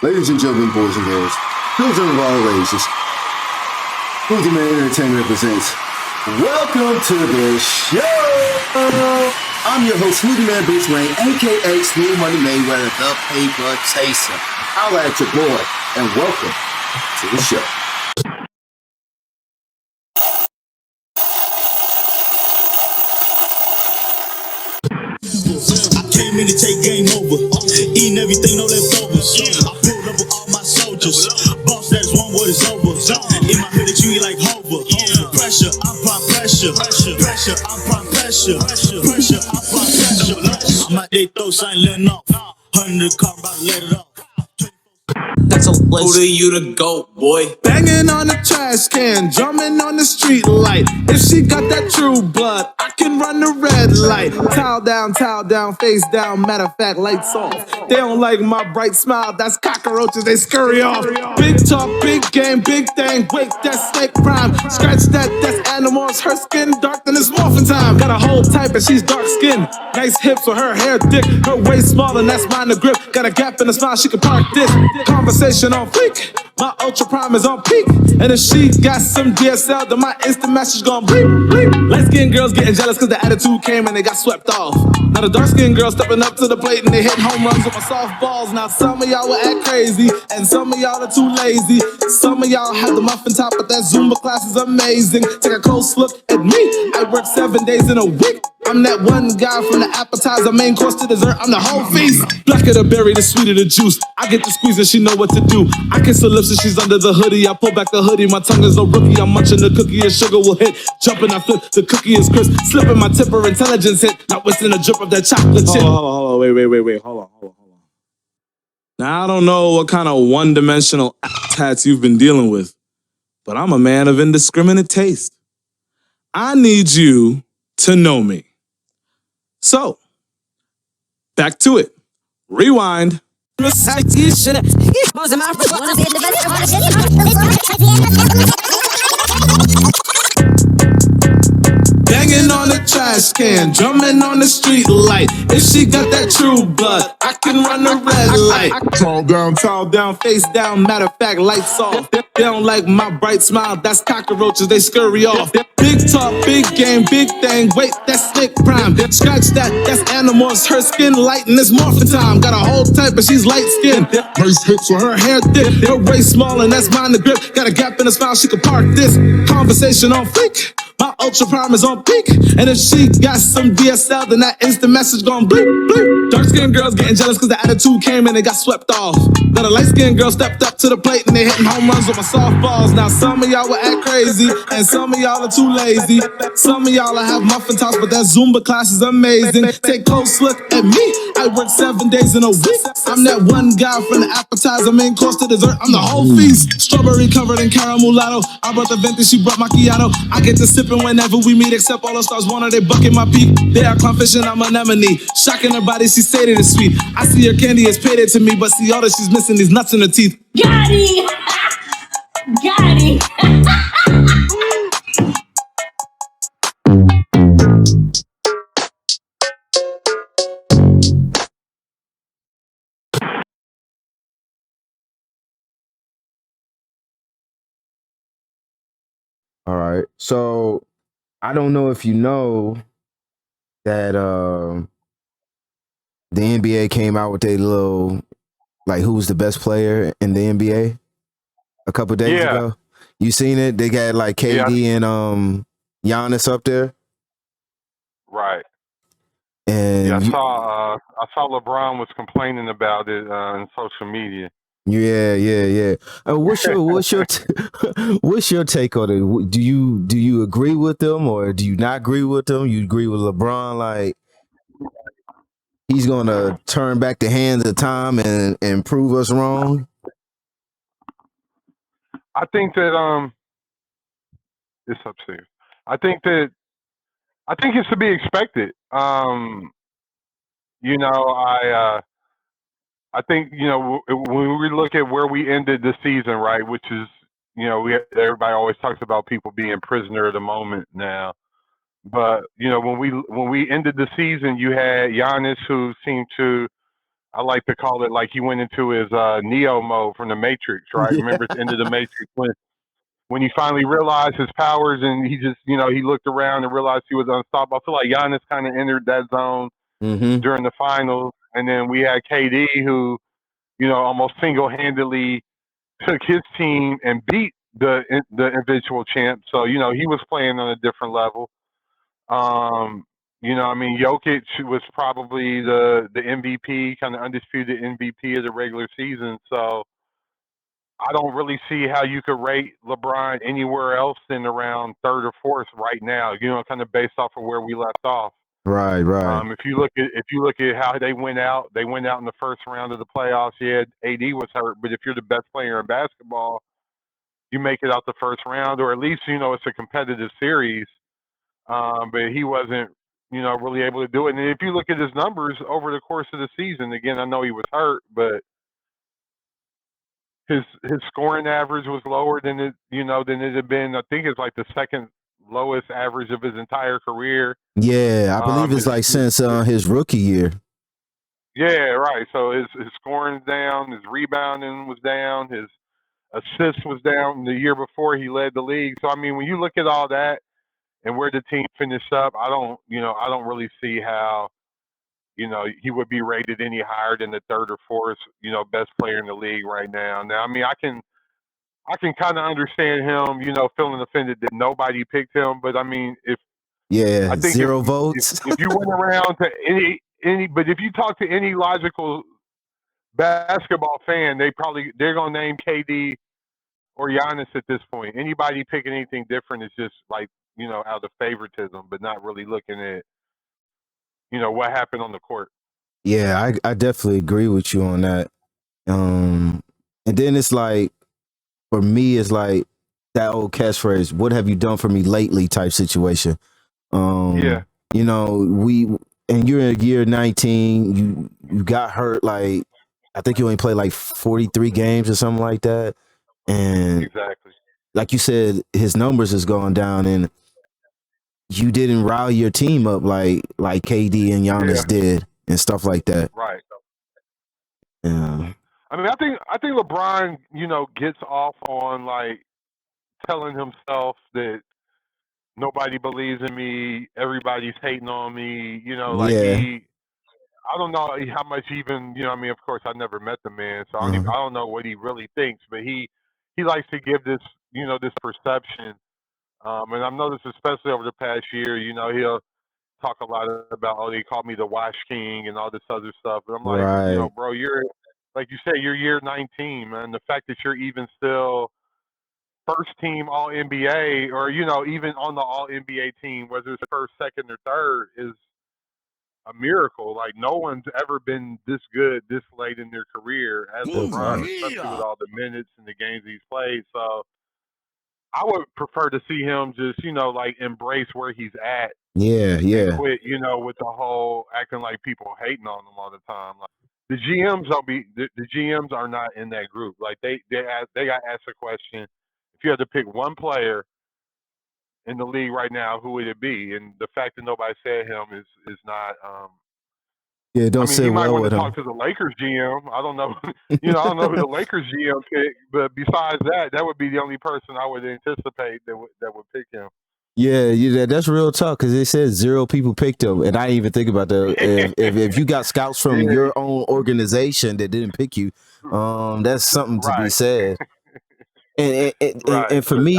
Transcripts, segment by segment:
Ladies and gentlemen, boys and girls, children of all ages, Smoothie Man Entertainment presents Welcome to the show! I'm your host, Smoothie Man Bruce Wayne, aka Smooth Money Mayweather, the paper chaser. Holla at your boy, and welcome to the show. I came in to take game over, eating everything, no leftovers. I pulled up with all my soldiers. Boss, that's one word is over. In my hood, they treat me like Hover. Pressure, I apply pressure. Pressure, I apply pressure. Pressure, I apply pressure. I'm out there, throw something letting off. 100 car, about to let it off. That's a place for you to go, boy. Banging on the trash can, drumming on the street light. If she got that true blood, I can run the red light. Towel down, face down. Matter of fact, lights off. They don't like my bright smile. That's cockroaches, they scurry off. Big talk, big game, big thing. Wait, that's snake prime. Scratch that, that's animals. Her skin dark, then it's morphin' time. Got a whole type and she's dark skinned. Nice hips with her hair thick. Her waist small and that's mine to grip. Got a gap in the smile, she can park this. Conversation on fleek. My ultra prime is on peak. And if she got some DSL, then my instant message gon' bleep, bleep. Light skinned girls getting jealous cause the attitude came and they got swept off. Now the dark skinned girls stepping up to the plate and they hit home runs with my softballs. Now some of y'all will act crazy and some of y'all are too lazy. Some of y'all have the muffin top, but that Zumba class is amazing. Take a close look at me. I work 7 days in a week. I'm that one guy from the appetizer, main course to dessert. I'm the whole feast. Blacker the berry, the sweeter the juice. I get the squeeze and she know what to do. I kiss her lips and she's under the hoodie. I pull back the hoodie, my tongue is no rookie. I'm munching the cookie and sugar will hit. Jumping, I flip, the cookie is crisp. Slipping my tipper, intelligence hit. Not wasting a drip of that chocolate chip. Hold on, wait. Hold on. Now, I don't know what kind of one-dimensional tats you've been dealing with, but I'm a man of indiscriminate taste. I need you to know me. So, back to it. Rewind. Banging on the trash can, drumming on the street light. If she got that true blood, I can run the red light. Towel down, face down. Matter of fact, lights off. They don't like my bright smile. That's cockroaches, they scurry off. Big talk, big game, big thing. Wait, that's snake prime. Scratch that, that's animals. Her skin light and it's morphin' time. Got a whole type, but she's light skinned. Nice hips with her hair thick. Her waist small and that's mine to grip. Got a gap in the smile, she can park this. Conversation on fleek. My ultra prime is on peak. And if she got some DSL, then that instant message gon' bleep, bleep. Dark skinned girls getting jealous cause the attitude came and they got swept off. Now the light skinned girl stepped up to the plate and they hitting home runs with my softballs. Now some of y'all will act crazy and some of y'all are too lazy. Some of y'all will have muffin tops, but that Zumba class is amazing. Take a close look at me. I work 7 days in a week. I'm that one guy from the appetizer, main course to dessert. I'm the whole feast. Strawberry covered in caramel mulatto. I brought the venti, she brought macchiato. I get to sipping whenever we meet, except all the stars wanted they bucket my peak. They are clownfish and I'm anemone. Shocking her body, she stated it's sweet. I see her candy is payday to me, but see all that she's missing these nuts in her teeth. Got it! Got it! All right. So I don't know if you know that the NBA came out with a little like who's the best player in the NBA a couple days ago. You seen it? They got like KD and Giannis up there. Right. And I saw LeBron was complaining about it on social media. Yeah. What's your take on it? Do you agree with them or do you not agree with them? You agree with LeBron like he's gonna turn back the hands of time and prove us wrong? I think that it's upstairs. I think it's to be expected. I think when we look at where we ended the season, right, which is everybody always talks about people being prisoner of the moment now, but when we ended the season, you had Giannis who seemed to I like to call it like he went into his Neo mode from the Matrix, right? Yeah. Remember at the end of the Matrix when he finally realized his powers and he just, he looked around and realized he was unstoppable. I feel like Giannis kind of entered that zone Mm-hmm. during the finals, and then we had KD who, almost single handedly took his team and beat the eventual champ. So he was playing on a different level. Um, I mean, Jokic was probably the MVP, kind of undisputed MVP of the regular season. So I don't really see how you could rate LeBron anywhere else than around third or fourth right now. Kind of based off of where we left off. Right, right. If you look at how they went out in the first round of the playoffs. Yeah, AD was hurt, but if you're the best player in basketball, you make it out the first round, or at least it's a competitive series. But he wasn't, really able to do it. And if you look at his numbers over the course of the season, again, I know he was hurt, but his scoring average was lower than it had been. I think it's like the second lowest average of his entire career. Yeah, I believe it's His, like his, since his his rookie year. Yeah, right. So his scoring's down, his rebounding was down, his assists was down. The year before he led the league. So I mean, when you look at all that and where the team finished up, I don't really see how he would be rated any higher than the third or fourth best player in the league right now. Now, I mean, I can kind of understand him feeling offended that nobody picked him, but I mean, Yeah, I think if zero if votes. if you went around to but if you talk to any logical basketball fan, they're gonna name KD or Giannis at this point. Anybody picking anything different is just like out of favoritism, but not really looking at what happened on the court. Yeah, I definitely agree with you on that. And then it's like for me, it's like that old catchphrase, "What have you done for me lately?" type situation. Yeah, You know, and you're in year 19, you got hurt like I think you only played like 43 games or something like that. And exactly. like you said, his numbers has gone down and you didn't rally your team up like KD and Yeah, Giannis did and stuff like that. right. Yeah. I mean, I think LeBron, gets off on like telling himself that nobody believes in me, everybody's hating on me. Like Yeah. I don't know how much even, I mean, of course, I never met the man, so I Uh-huh. don't know what he really thinks, but he likes to give this, this perception. And I've noticed, especially over the past year, he'll talk a lot about, oh, they called me the Wash King and all this other stuff. But I'm like, Right. bro, you're, like you say, you're year 19, man. The fact that you're even still first team All NBA or, even on the All NBA team, whether it's first, second, or third, is a miracle. Like, no one's ever been this good this late in their career as Real LeBron, talk. especially with all the minutes and the games he's played. So I would prefer to see him just, like embrace where he's at Yeah, and yeah. quit, with the whole acting like people hating on him all the time. Like the GMs don't be the GMs are not in that group. Like they got asked a question. If you had to pick one player in the league right now, who would it be? And the fact that nobody said him is not. Yeah, it I don't mean, sit he might well want to with talk him. to the Lakers GM. I don't know. I don't know who the Lakers GM picked, but besides that, that would be the only person I would anticipate that would pick him. Yeah, that's real talk because it says zero people picked him, and I didn't even think about that. If you got scouts from Yeah, your own organization that didn't pick you, that's something to be right, said. And right. for me,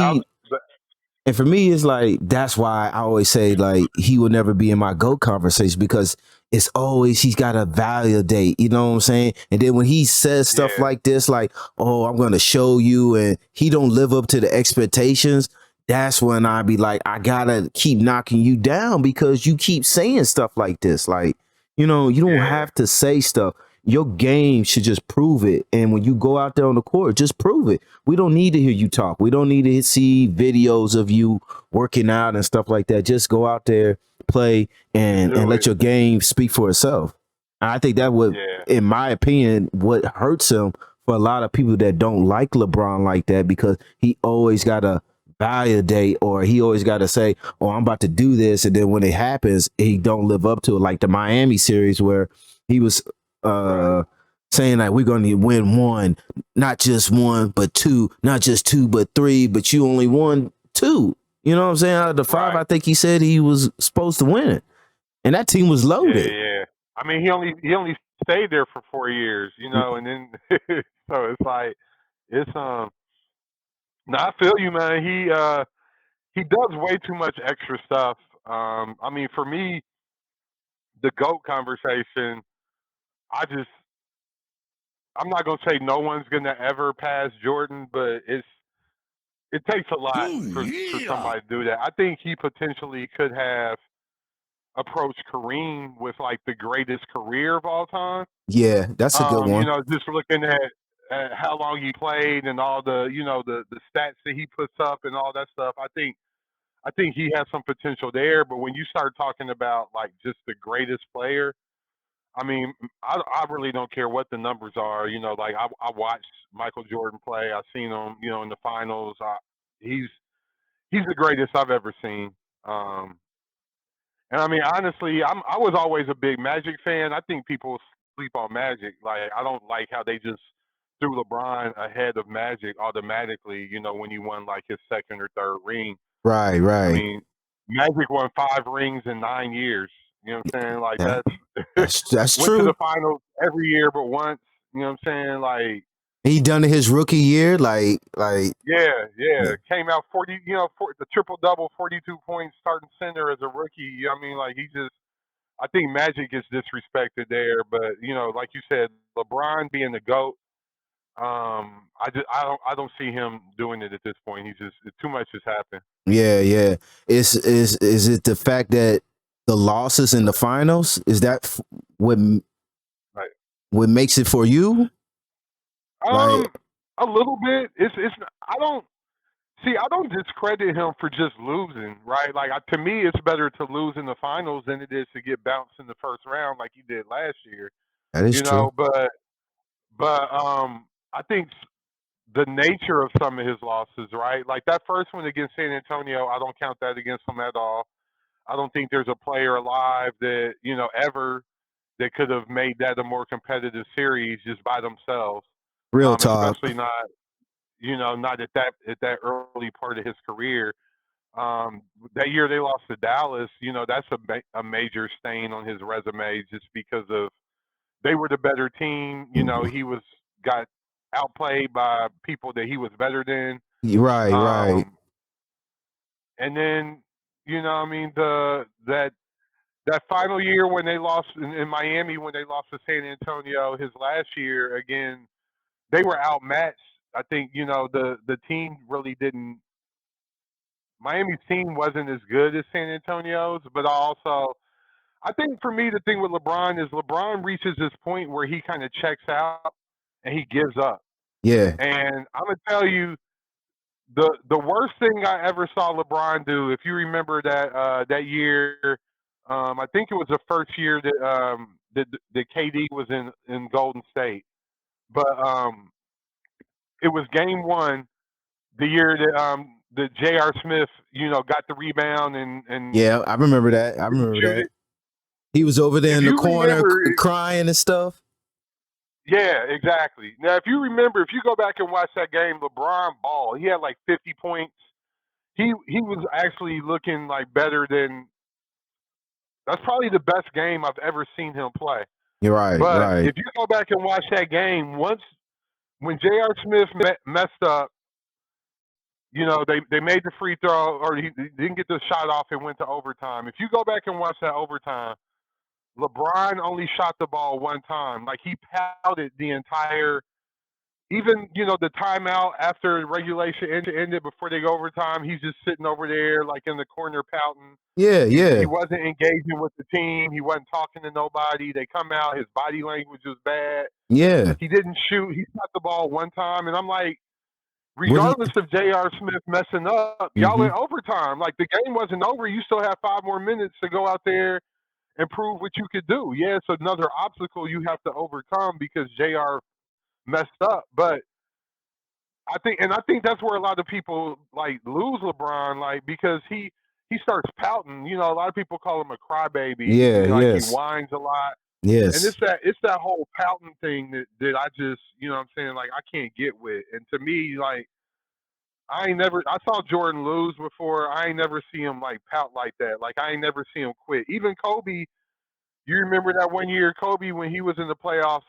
and for me, it's like that's why I always say like he will never be in my GOAT conversation because it's always he's got to validate, you know what I'm saying? And then when he says stuff Yeah, like this, like, oh, I'm gonna show you, and he don't live up to the expectations, that's when I be like, I gotta keep knocking you down because you keep saying stuff like this. Like, you don't yeah, have to say stuff. Your game should just prove it. And when you go out there on the court, just prove it. We don't need to hear you talk. We don't need to see videos of you working out and stuff like that. Just go out there, play, and do let it. your game speak for itself. And I think that would, Yeah, in my opinion, what hurts him for a lot of people that don't like LeBron like that because he always got to validate or he always got to say, "Oh, I'm about to do this," and then when it happens, he don't live up to it. Like the Miami series where he was right. saying like we're going to win one, not just one, but two, not just two, but three, but you only won two. You know what I'm saying? Out of the five, Right. I think he said he was supposed to win it, and that team was Yeah, loaded. yeah. I mean, he only stayed there for 4 years, and then so it's like it's No, I feel you, man. He does way too much extra stuff. I mean, for me, the GOAT conversation, I just I'm not gonna say no one's gonna ever pass Jordan, but it takes a lot for somebody to do that. I think he potentially could have approached Kareem with like the greatest career of all time. Yeah, that's a good one. Just looking at how long he played and all the stats that he puts up and all that stuff. I think he has some potential there, but when you start talking about like just the greatest player, I mean, I really don't care what the numbers are. Like I watched Michael Jordan play. I've seen him, in the finals. He's he's the greatest I've ever seen. Um, and I mean, honestly, I was always a big Magic fan. I think people sleep on Magic. Like I don't like how they just threw LeBron ahead of Magic automatically. When he won like his second or third ring. Right, I right. mean, Magic won 5 rings in 9 years. You know what I'm saying? Like Yeah, that's that's went to the true. finals every year but once. You know what I'm saying? Like, He done it his rookie year, yeah, yeah, yeah. Came out 40, the triple double, 42 points, starting center as a rookie. I mean, like he just. I think Magic is disrespected there, but like you said, LeBron being the GOAT. I don't see him doing it at this point. He's just too much has happened. yeah, yeah. Is it the fact that the losses in the finals is that Right. what makes it for you? Like, Um, a little bit. It's. I don't discredit him for just losing, right? Like to me, it's better to lose in the finals than it is to get bounced in the first round like he did last year. that is true. But I think the nature of some of his losses, right? Like that first one against San Antonio, I don't count that against him at all. I don't think there's a player alive that ever that could have made that a more competitive series just by themselves. Real talk. Especially not at that early part of his career. That year they lost to Dallas. That's a major stain on his resume just because of they were the better team. He got outplayed by people that he was better than. Right, right. Um, and then I mean that final year when they lost in Miami when they lost to San Antonio, his last year again, they were outmatched. I think the team really didn't. Miami's team wasn't as good as San Antonio's, but I think for me the thing with LeBron is LeBron reaches this point where he kind of checks out and he gives up. Yeah, And I'm gonna tell you the worst thing I ever saw LeBron do, if you remember that year, I think it was the first year that KD was in Golden State, but it was Game 1, the year that J.R. Smith, got the rebound and yeah. I remember that. I didn't remember shoot that. it. He was over there If in the you corner remember, crying and stuff. yeah, exactly. Now, if you remember, if you go back and watch that game, LeBron balled. He had like 50 points. He was actually looking like better than. That's probably the best game I've ever seen him play. You're right, But right. if you go back and watch that game, when J.R. Smith messed up, they made the free throw or he didn't get the shot off and went to overtime. If you go back and watch that overtime, LeBron only shot the ball one time. Like he pouted the entire. Even the timeout after regulation ended before they go overtime, he's just sitting over there like in the corner pouting. Yeah, He yeah, wasn't engaging with the team. He wasn't talking to nobody. They come out. His body language was bad. yeah. He didn't shoot. He shot the ball one time, and I'm like, What he? regardless of J.R. Smith messing up, y'all Hmm. in overtime. Like the game wasn't over. You still have 5 more minutes to go out there and prove what you could do. Yeah, it's another obstacle you have to overcome because J.R. messed up, but I think that's where a lot of people like lose LeBron, like because he starts pouting. A lot of people call him a crybaby. Yeah, Like he yes. whines a lot. And Yes. it's that whole pouting thing that I just, you know what I'm saying, like I can't get with. And to me, like I saw Jordan lose before. I ain't never see him like pout like that. Like I ain't never see him quit. Even Kobe, you remember that one year Kobe when he was in the playoffs,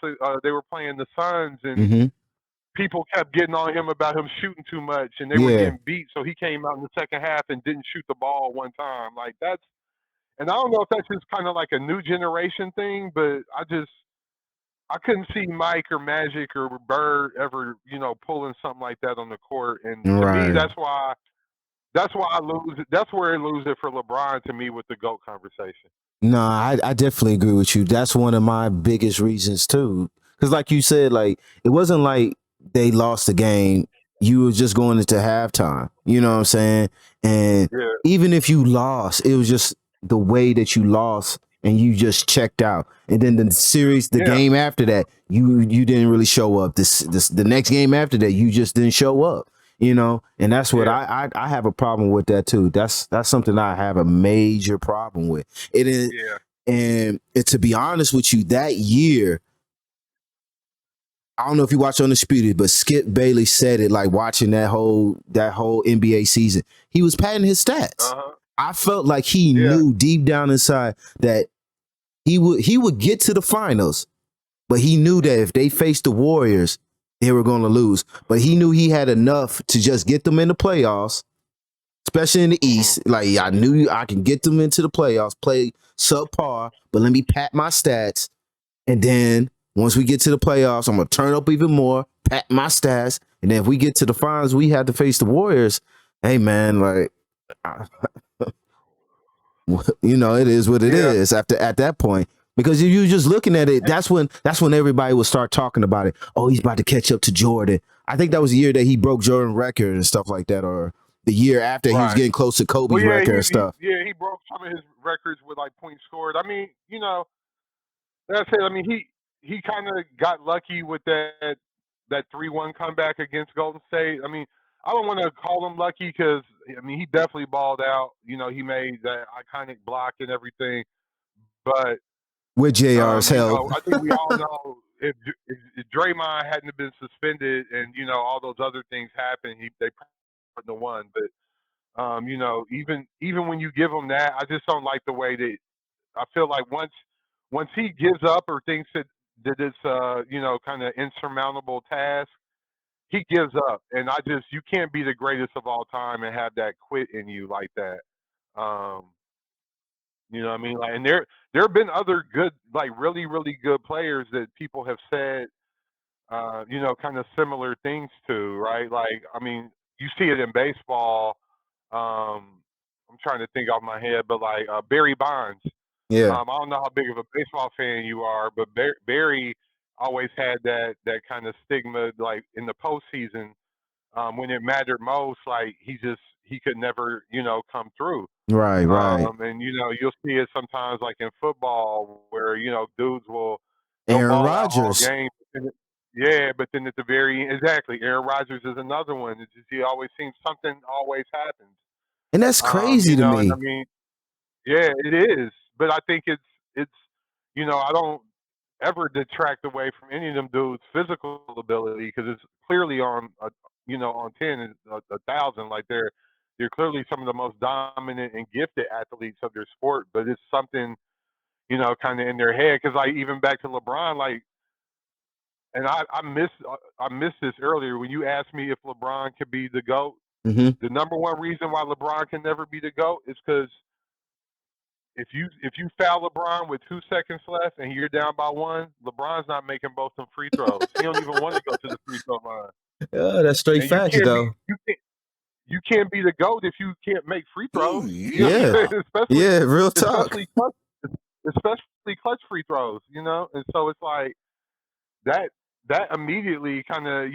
they were playing the Suns and Mm-hmm. people kept getting on him about him shooting too much and they were Yeah. getting beat, so he came out in the second half and didn't shoot the ball one time. Like that's and I don't know if that's just kind of like a new generation thing, but I couldn't see Mike or Magic or Bird ever, pulling something like that on the court. And to me, Right. that's why I lose it. That's where I lose it for LeBron to me with the GOAT conversation. No, I definitely agree with you. That's one of my biggest reasons too. Because, like you said, like it wasn't like they lost the game. You were just going into halftime. You know what I'm saying? And Yeah, even if you lost, it was just the way that you lost, and you just checked out. And then the series, the yeah, game after that, you didn't really show up. This the next game after that, you just didn't show up. And that's what yeah, I have a problem with that too. That's something I have a major problem with. It is, yeah, and to be honest with you, that year, I don't know if you watched Undisputed, but Skip Bayless said it like watching that whole NBA season. He was padding his stats. uh huh, I felt like he yeah, knew deep down inside that he would get to the finals, but he knew that if they faced the Warriors, they were going to lose. But he knew he had enough to just get them in the playoffs, especially in the hmm, East. Like I knew I could get them into the playoffs, play subpar, but let me pat my stats. And then once we get to the playoffs, I'm gonna turn up even more, pat my stats, and then if we get to the finals, we have to face the Warriors. Hey man, like it is what it yeah, is after at that point. Because if you just looking at it, that's when everybody will start talking about it. Oh, he's about to catch up to Jordan. I think that was the year that he broke Jordan record and stuff like that, or the year after he was right. getting close to Well, Kobe's yeah, record and stuff. he broke some of his records with like points scored. I mean, that's it. I mean, he kind of got lucky with that 3-1 comeback against Golden State. I mean, I don't want to call him lucky because I mean he definitely balled out. He made that iconic block and everything. But With JR's help. I think we all know if Draymond hadn't have been suspended and all those other things happened, they probably wouldn't have won. But even when you give him that, I just don't like the way that I feel like once he gives up or thinks that it's kind of insurmountable task, he gives up. And you can't be the greatest of all time and have that quit in you like that. Um, you know what I mean? Like, and there have been other good, like really really good players that people have said, kind of similar things to, right? Like, I mean, you see it in baseball. I'm trying to think off my head, but like Barry Bonds. Yeah. I don't know how big of a baseball fan you are, but Barry always had that kind of stigma, like in the postseason, when it mattered most, like he could never, come through. Right, right. And you'll see it sometimes, like in football, where dudes they'll Aaron ball out all Rodgers. game. Yeah, but then at the very end, exactly, Aaron Rodgers is another one. It's just he always seems something always happens. And that's crazy to And I me. mean, yeah, it is. But I think it's I don't ever detract away from any of them dudes' physical ability because it's clearly on 10 and a thousand. Like they're clearly some of the most dominant and gifted athletes of their sport. But it's something kind of in their head because like even back to LeBron, like, and I missed this earlier when you asked me if LeBron could be the GOAT. Hmm. The number one reason why LeBron can never be the GOAT is because if you foul LeBron with 2 seconds left and you're down by one, LeBron's not making both them free throws. He don't even want to go to the free throw line. Yeah, that's straight And you facts, can't be though. you can't be the GOAT if you can't make free throws. You know what I'm Yeah, saying? Especially yeah, real talk. especially clutch especially clutch free throws, And so it's like that that immediately kind of,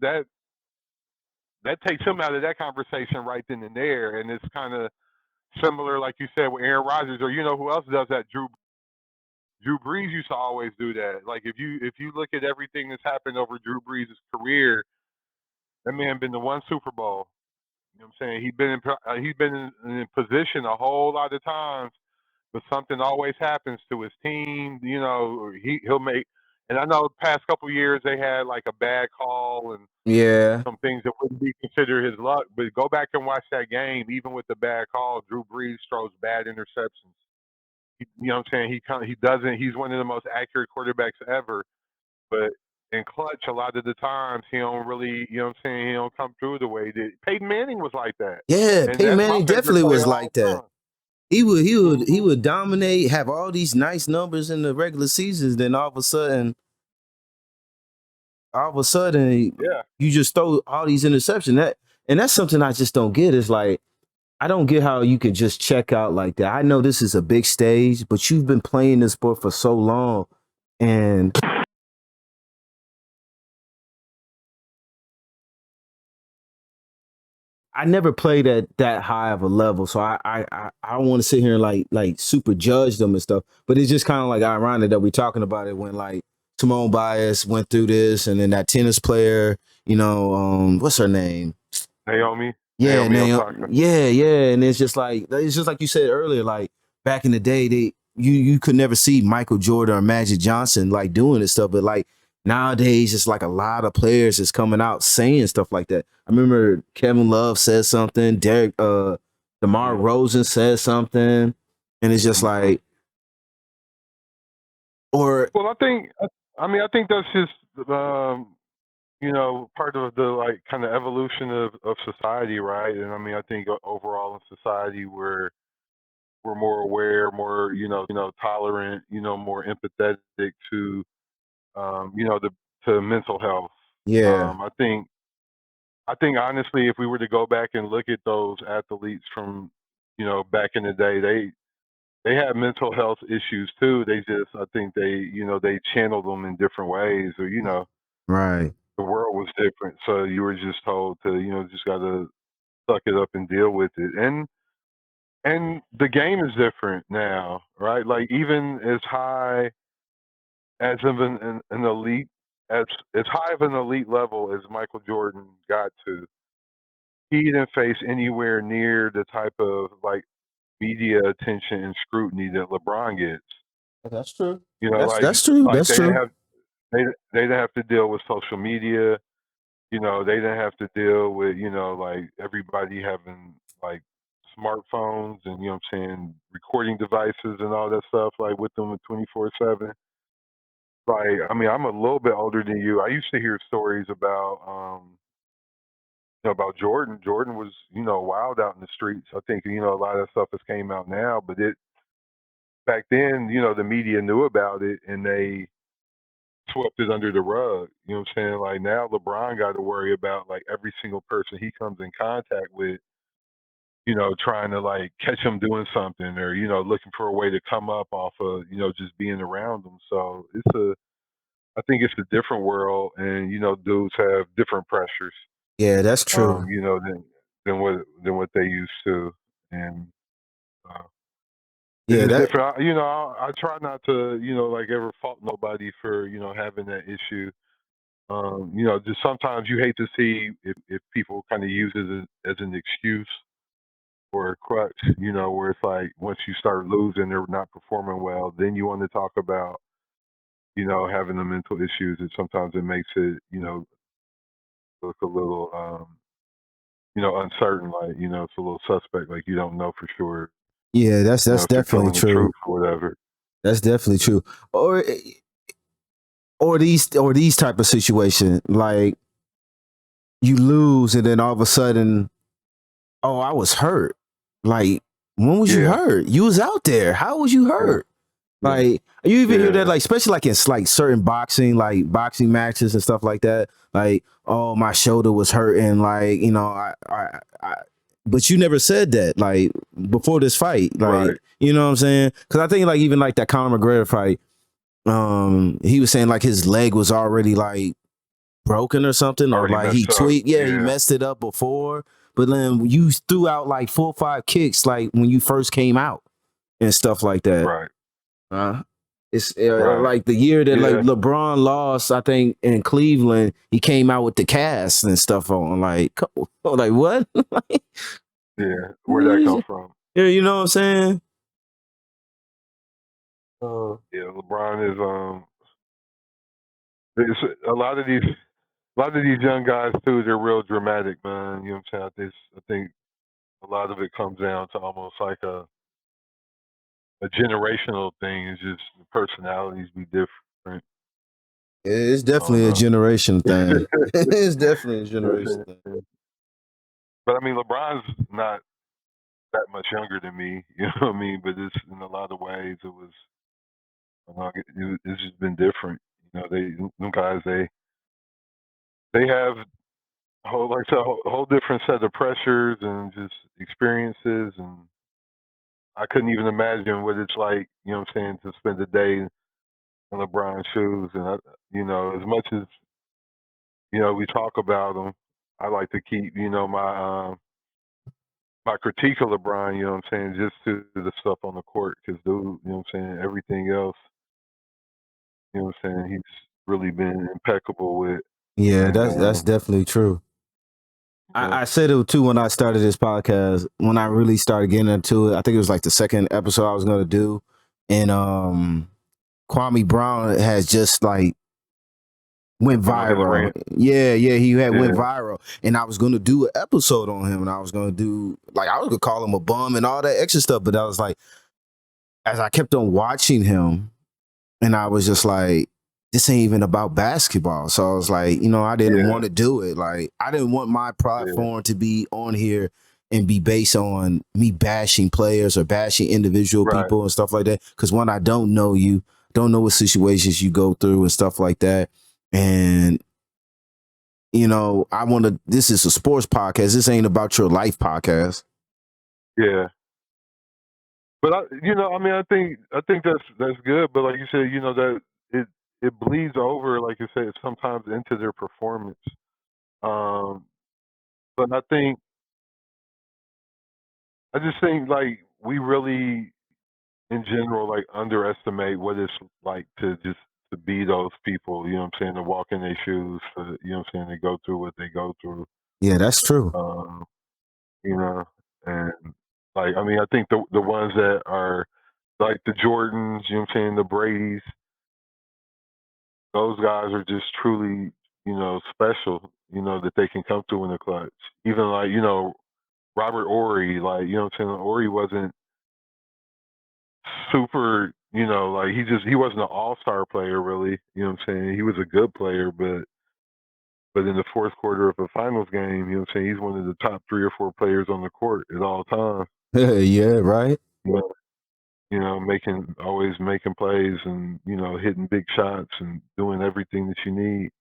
that takes him out of that conversation right then and there. And it's kind of similar, like you said, with Aaron Rodgers, or who else does that? Drew Brees used to always do that. Like if you look at everything that's happened over Drew Brees' career, that man been to one Super Bowl. You know what I'm saying? He's been in position a whole lot of times, but something always happens to his team. You know, or he'll make. And I know the past couple years they had like a bad call and Yeah. some things that wouldn't be considered his luck. But go back and watch that game. Even with the bad call, Drew Brees throws bad interceptions. You know what I'm saying? He doesn't. He's one of the most accurate quarterbacks ever. But in clutch, a lot of the times he don't really. You know what I'm saying? He don't come through the way that Peyton Manning was like that. Yeah, And Peyton that's my Manning favorite definitely was player of all like that. time. He Hmm. would dominate, have all these nice numbers in the regular seasons, then all of a sudden Yeah. you just throw all these interceptions. That's something I just don't get. Is like I don't get how you can just check out like that. I know this is a big stage, but you've been playing this sport for so long, and I never played at that high of a level, so I don't want to sit here and like super judge them and stuff. But it's just kind of like ironic that we're talking about it when like Simone Biles went through this, and then that tennis player, what's her name? Naomi. Yeah, Naomi now, Osaka. yeah, and it's just like you said earlier. Like back in the day, you could never see Michael Jordan or Magic Johnson like doing this stuff, but like nowadays, it's like a lot of players is coming out saying stuff like that. I remember Kevin Love said something, DeMar Yeah. Rosen said something, and it's just Hmm. like, or Well, I think that's just part of the like kind of evolution of society, right? And I mean, I think overall in society we're more aware, more tolerant, more empathetic to the to mental health. yeah, I think honestly, if we were to go back and look at those athletes from back in the day, they had mental health issues too. They just I think they channeled them in different ways, or right, the world was different, so you were just told to just gotta suck it up and deal with it. And the game is different now, right? Like even as high as of an elite as high of an elite level as Michael Jordan got to, he didn't face anywhere near the type of like media attention and scrutiny that LeBron gets. that's true. You know, That's true. like That's true. they didn't have to deal with social media. They didn't have to deal with like everybody having like smartphones and what I'm saying, recording devices and all that stuff like with them 24/7. Like, I mean, I'm a little bit older than you. I used to hear stories about about Jordan. Jordan was wild out in the streets. I think a lot of that stuff has came out now, but it back then the media knew about it and they swept it under the rug. You know what I'm saying? Like now LeBron got to worry about like every single person he comes in contact with, trying to like catch him doing something or, looking for a way to come up off of, just being around them. So I think it's a different world and, dudes have different pressures, Yeah, that's true. um, you know, than than what they used to. And uh, it's Yeah, just that different. I try not to, like ever fault nobody for, having that issue. Just sometimes you hate to see if people kind of use it as an excuse or a crutch, where it's like once you start losing or not performing well, then you want to talk about, having the mental issues, and sometimes it makes it, look a little, uncertain, like, it's a little suspect, like you don't know for sure, yeah, that's if they're definitely telling the true. truth or whatever. That's definitely true. Or these type of situation like you lose and then all of a sudden, oh, I was hurt. Like, when was you Yeah, hurt? You was out there. How was you yeah, hurt? yeah, Like, you even hear that, yeah. like, especially like in like certain boxing matches and stuff like that. Like, oh, my shoulder was hurting. Like, but you never said that, like, before this fight. Like, Right. you know what I'm saying? Because I think, like, even like that Conor McGregor fight, he was saying like his leg was already like broken or something, or Already like he messed up. tweaked. Yeah, he Yeah, messed it up before. But then you threw out like 4 or 5 kicks like when you first came out and stuff like that. right, It's right. like the year that like Yeah, LeBron lost, I think in Cleveland, he came out with the cast and stuff on. Like, like what? yeah. Where'd that come from? Yeah, you know what I'm saying? Yeah, LeBron is it's a lot of these young guys too. They're real dramatic, man. You know what I'm saying? I think a lot of it comes down to almost like a generational thing. It's just the personalities be different. It's I don't definitely a know. generation thing. It's definitely a generation thing. But I mean, LeBron's not that much younger than me. You know what I mean? But it's in a lot of ways it was. It's just been different. You know, them guys they have whole like I said, a whole different set of pressures and just experiences, and I couldn't even imagine what it's like. You know what I'm saying? To spend a day in LeBron's shoes, and as much as we talk about them, I like to keep my critique of LeBron. You know what I'm saying? Just to the stuff on the court, because dude, you know what I'm saying? Everything else, you know what I'm saying? He's really been impeccable with, Yeah, and that's definitely true. you know, I said it too when I started this podcast. When I really started getting into it, I think it was like the second episode I was gonna do, and Kwame Brown has just like went went on his viral. rant. Yeah, he had Yeah, went viral, and I was gonna do an episode on him, and I was gonna do like I was gonna call him a bum and all that extra stuff, but I was like, as I kept on watching him, and I was just like, this ain't even about basketball. So I was like, I didn't yeah, want to do it. Like, I didn't want my yeah. platform to be on here and be based on me bashing players or bashing individual Right. people and stuff like that. Because when I don't know you, don't know what situations you go through and stuff like that. And this is a sports podcast. This ain't about your life podcast. Yeah. But I mean, I think that's good. But like you said, that it bleeds over, like you said, sometimes into their performance. Um, but I just think like we really, in general, like underestimate what it's like to be those people. You know what I'm saying? To walk in their shoes, what I'm saying, to go through what they go through. Yeah, that's true. Um, you know, and like I mean, I think the ones that are like the Jordans, you know what I'm saying, the Brady's, those guys are just truly, special, that they can come through in the clutch. Even like, Robert Ory, like, you know what I'm saying? Ory wasn't super, like he wasn't an all-star player really, you know what I'm saying? He was a good player, but in the fourth quarter of a finals game, you know what I'm saying, he's one of the top 3 or 4 players on the court at all times. Yeah, right. You know, always making plays and, hitting big shots and doing everything that you need.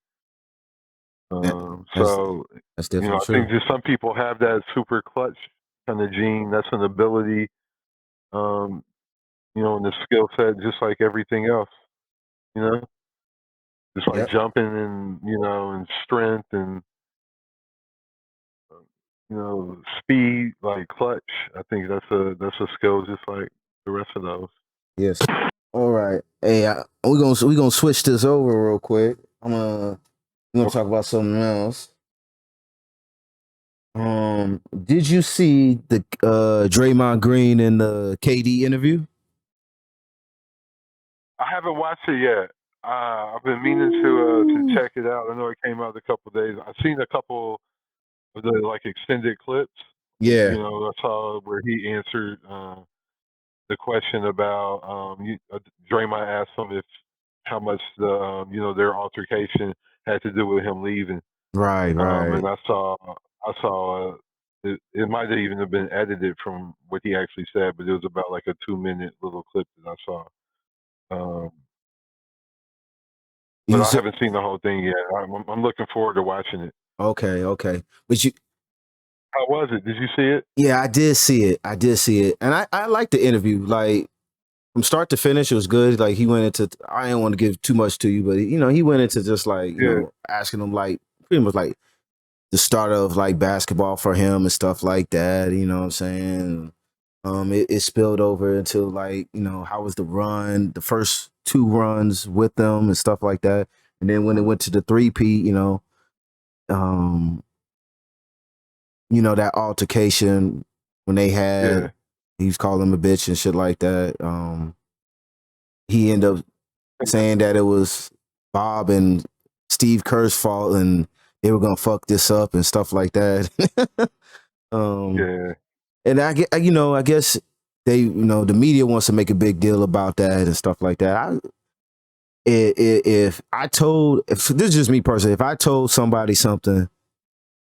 That, that's So, that's definitely I think true. just some people have that super clutch kind of gene. That's an ability, um, and the skill set, just like everything else. You know, just like Yep. jumping and and strength and speed, like clutch. I think that's a skill, just like the rest of those. Yes. All right. Hey, we gonna switch this over real quick. We're gonna Okay. talk about something else. Did you see the Draymond Green and the KD interview? I haven't watched it yet. I've been meaning to check it out. I know it came out a couple of days. I've seen a couple of the like extended clips. Yeah. I saw where he answered the question about Draymond asked him if how much their altercation had to do with him leaving. Right. Right. And I saw it might have even have been edited from what he actually said, but it was about like a 2-minute little clip that I saw. Um, but You I said haven't seen the whole thing yet. I'm looking forward to watching it. okay. Okay. But How was it? Did you see it? yeah, I did see it. I did see it, and I liked the interview. Like from start to finish, it was good. Like he went into. I didn't want to give too much to you, but he went into just like Yeah. asking him like pretty much like the start of like basketball for him and stuff like that. You know what I'm saying? It spilled over into like, how was the run, the first 2 runs with them and stuff like that. And then when it went to the 3-peat, um, that altercation when they Yeah. had, he was calling him a bitch and shit like that. he ended up saying that it was Bob and Steve Kerr's fault and they were gonna fuck this up and stuff like that. Yeah. And I guess they, the media wants to make a big deal about that and stuff like that. If this is just me personally, if I told somebody something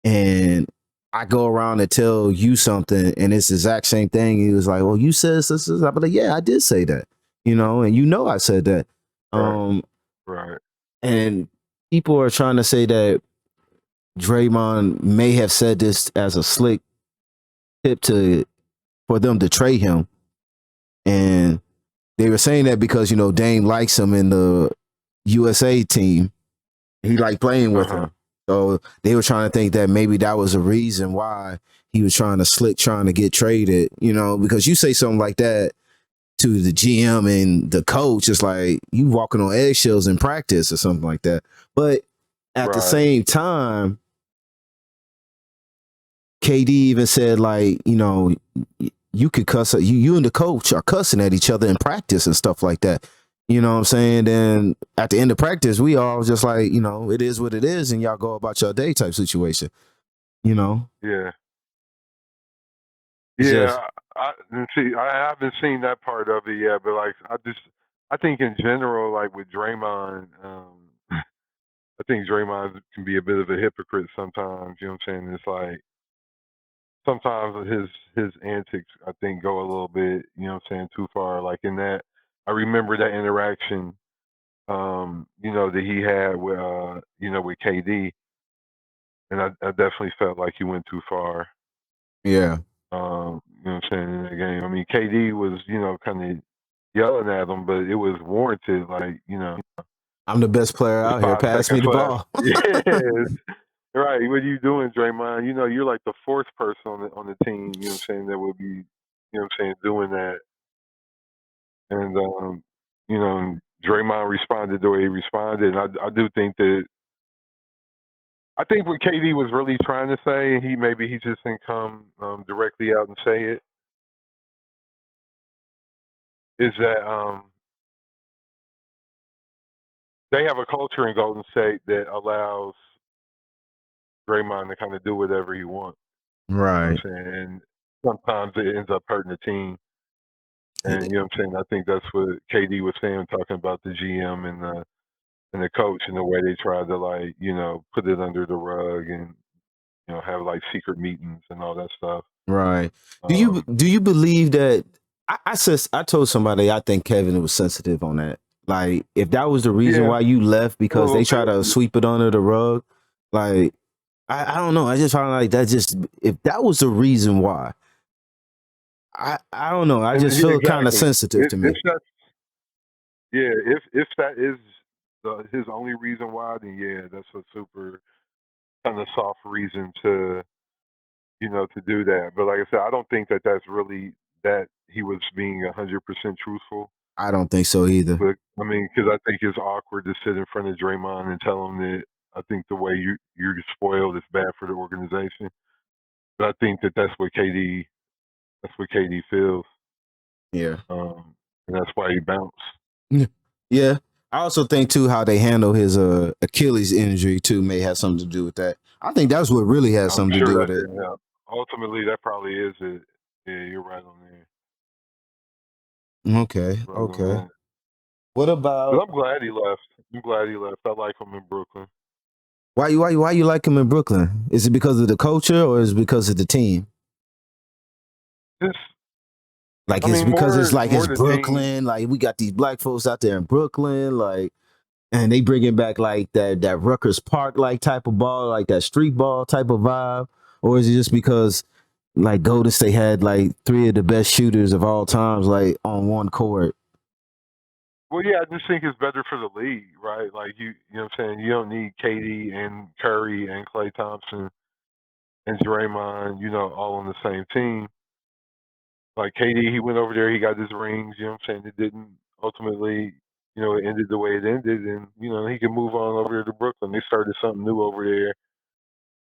and I go around and tell you something and it's the exact same thing, he was like, "Well, you said this." I'll be like, "Yeah, I did say that," and I said that. Right. Right. And people are trying to say that Draymond may have said this as a slick tip for them to trade him, and they were saying that because Dame likes him in the USA team. He liked playing with him, so they were trying to think that maybe that was a reason why he was trying to get traded. Because you say something like that to the GM and the coach, it's like you walking on eggshells in practice or something like that. But at the Right. same time, KD even said, like, you could cuss, you and the coach are cussing at each other in practice and stuff like that. You know what I'm saying? Then at the end of practice, we all just like, it is what it is, and y'all go about your day type situation. Yeah. It's Yeah. just, I haven't seen that part of it yet, but like I think in general, like with Draymond, I think Draymond can be a bit of a hypocrite sometimes. You know what I'm saying? It's like sometimes his antics, I think, go a little bit, too far. Like in that, I remember that interaction, that he had with KD, and I definitely felt like he went too far. yeah. You know what I'm saying, in that game. I mean, KD was, kind of yelling at him, but it was warranted. Like, I'm the best player with out here. 5 Pass me seconds the left. ball. Yeah. Right. What are you doing, Draymond? You're like the fourth person on the team, you know what I'm saying, that would be, doing that. And Draymond responded the way he responded. And I do think that I think what KD was really trying to say, he just didn't come directly out and say it, is that they have a culture in Golden State that allows Draymond to kind of do whatever he wants. You know what I'm Right. saying? And sometimes it ends up hurting the team. And Yeah. you know what I'm saying? I think that's what KD was saying, talking about the GM and the coach and the way they tried to, like, put it under the rug and have like secret meetings and all that stuff. Right. Um, Do you believe that I told somebody I think Kevin was sensitive on that. Like, if that was the reason yeah, why you left a because little they try bit. to sweep it under the rug, like, I don't know. I just found like that just if that was the reason why, I don't know. I And just yeah, feel kind of exactly. sensitive to If me. that's if that is his only reason why, then yeah, that's a super kind of soft reason to to do that. But like I said, I don't think that that's really that he was being 100% truthful. I don't think so either. But I mean, because I think it's awkward to sit in front of Draymond and tell him that I think the way you're spoiled is bad for the organization. But I think that that's what KD feels, Yeah. and that's why he bounced. Yeah. I also think too how they handle his Achilles injury too may have something to do with that. I think that's what really has I'm something to sure do that with it. didn't help. Ultimately, that probably is it. Yeah, you're right on there. Okay. Right on Okay. that. What But about I'm glad he left. I'm glad he left. I like him in Brooklyn. why you like him in Brooklyn? Is it because of the culture or is it because of the team? Just, Like I it's mean, because it's more the team. Brooklyn. Like we got these black folks out there in Brooklyn. Like and they bringing back like that Rutgers Park like type of ball, like that street ball type of vibe, or is it just because like Golden State had like three of the best shooters of all times like on one court? Well, yeah, I just think it's better for the league, right? Like you know what I'm saying. You don't need KD and Curry and Klay Thompson and Draymond, all on the same team. Like KD, he went over there, he got his rings. You know what I'm saying. It didn't ultimately, it ended the way it ended, and he can move on over there to Brooklyn. They started something new over there.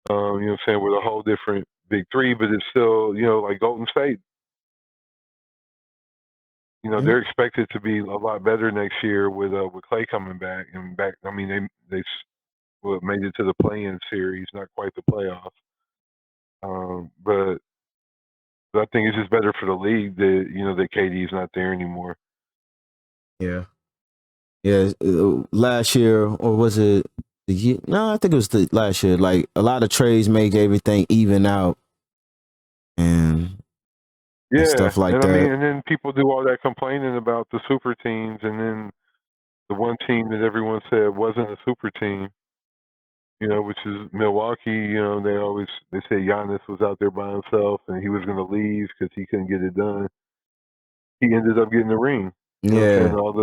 You know what I'm saying, with a whole different big three, but it's still, like Golden State. they're expected to be a lot better next year with Clay coming back and back. I mean, made it to the play-in series, not quite the playoffs. But I think it's just better for the league that that KD's not there anymore. Yeah. Yeah. Last year, or was it the year? No, I think it was the last year. Like a lot of trades make everything even out and Yeah, stuff like and I mean, that. and then people do all that complaining about the super teams, and then the one team that everyone said wasn't a super team, which is Milwaukee. They say Giannis was out there by himself and he was going to leave because he couldn't get it done. He ended up getting the ring. You know what I'm Yeah. saying? All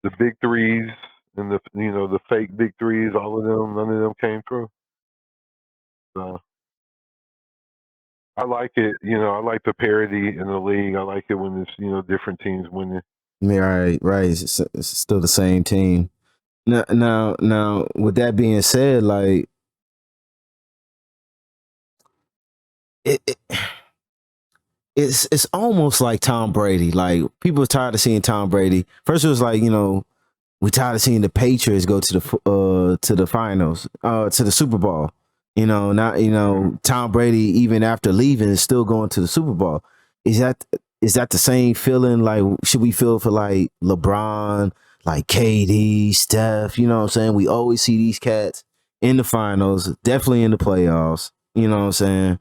the big threes and the fake big threes, all of them, none of them came through. So I like it. I like the parity in the league. I like it when it's different teams winning. Yeah, right. It's still the same team. Now, with that being said, like it it's almost like Tom Brady. Like people are tired of seeing Tom Brady. First, it was like we're tired of seeing the Patriots go to the finals, to the Super Bowl. Now Tom Brady, even after leaving, is still going to the Super Bowl. Is that the same feeling? Like, should we feel for like LeBron, like KD, Steph? You know what I'm saying? We always see these cats in the finals, definitely in the playoffs. You know what I'm saying?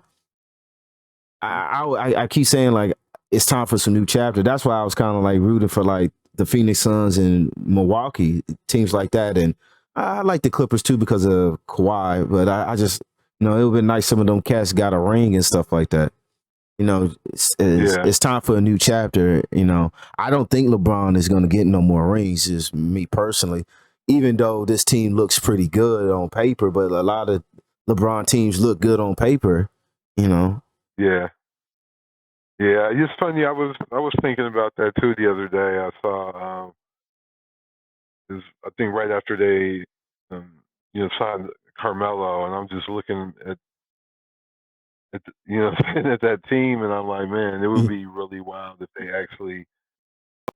I keep saying like it's time for some new chapter. That's why I was kind of like rooting for like the Phoenix Suns and Milwaukee teams like that, and I like the Clippers too because of Kawhi. But I just it would be nice some of them cats got a ring and stuff like that. It's time for a new chapter. I don't think LeBron is going to get no more rings. Just me personally, even though this team looks pretty good on paper, but a lot of LeBron teams look good on paper. Yeah. Yeah, it's funny. I was thinking about that too the other day. I saw, I think right after they, signed Carmelo, and I'm just looking at at that team, and I'm like, man, it would be really wild if they actually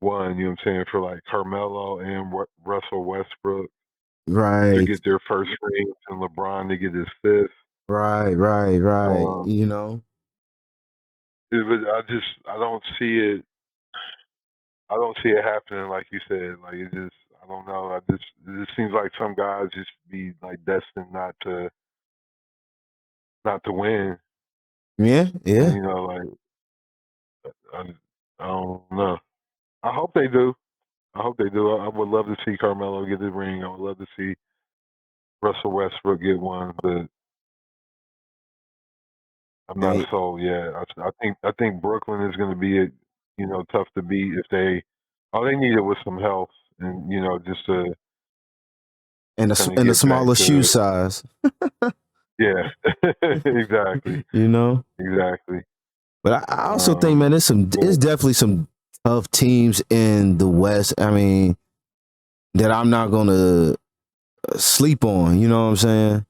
won. You know what I'm saying, for like Carmelo and Russell Westbrook to Right, get their first ring, and LeBron to get his fifth. right. I don't see it. I don't see it happening like you said. Like I don't know. It just seems like some guys just be like destined not to win. Yeah, yeah. And like I don't know. I hope they do. I would love to see Carmelo get the ring. I would love to see Russell Westbrook get one, but I'm not Hey, sold yet. I think Brooklyn is going to be tough to beat if they. All they needed was some health and just to and kind of a get back smaller shoe to. size. Yeah, exactly, exactly. But I also think, man, But it's definitely some tough teams in the West. I mean, that I'm not gonna sleep on. You know what I'm saying?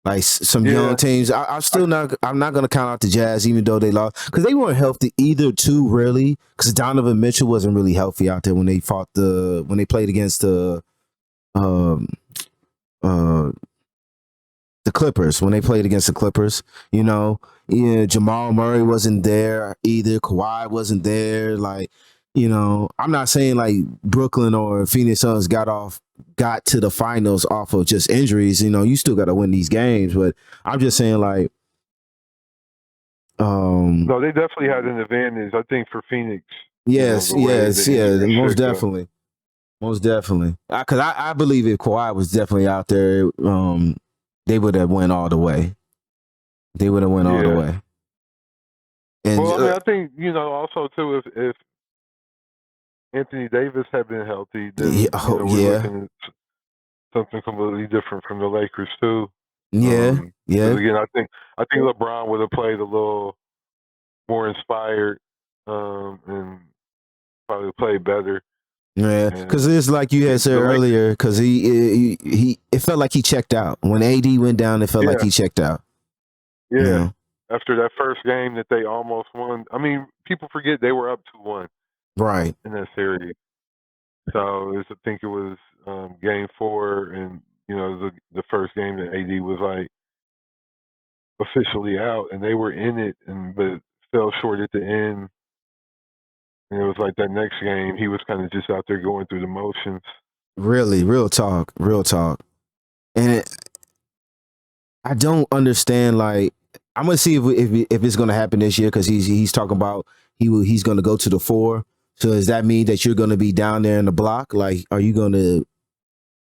Like some young yeah, teams. I'm not gonna count out the Jazz, even though they lost, because they weren't healthy either. Too really, because Donovan Mitchell wasn't really healthy out there when they played against um uh the Clippers, when they played against the Clippers. Jamal Murray wasn't there either. Kawhi wasn't there. Like, I'm not saying like Brooklyn or Phoenix Suns got to the finals off of just injuries. You still got to win these games, but I'm just saying like, no, they definitely had an advantage. I think for Phoenix, yes, the way the yes, yeah, injury most shook up. definitely, most definitely. Because I believe if Kawhi was definitely out there, they would have went all the way. They would have went all the Yeah. way. And Well, I mean, I think also too, if Anthony Davis had been healthy, yeah, then we're yeah, looking at something completely different from the Lakers too. yeah, Because yeah, again, I think LeBron would have played a little more inspired, and probably played better. yeah. Because And it's like you had said the Lakers, earlier. Because it felt like he checked out when AD went down. It felt like yeah, he checked out. You yeah. know. after that first game that they almost won. I mean, people forget they were up 2-1 Right. in that series. So I think it was game 4, and the first game that AD was like officially out, and they were in it, but fell short at the end. And it was like that next game, he was kind of just out there going through the motions. Really, real talk, real talk. And I don't understand. Like, I'm gonna see if it's gonna happen this year because he's talking about he's gonna go to the 4. So does that mean that you're gonna be down there in the block? Like, are you gonna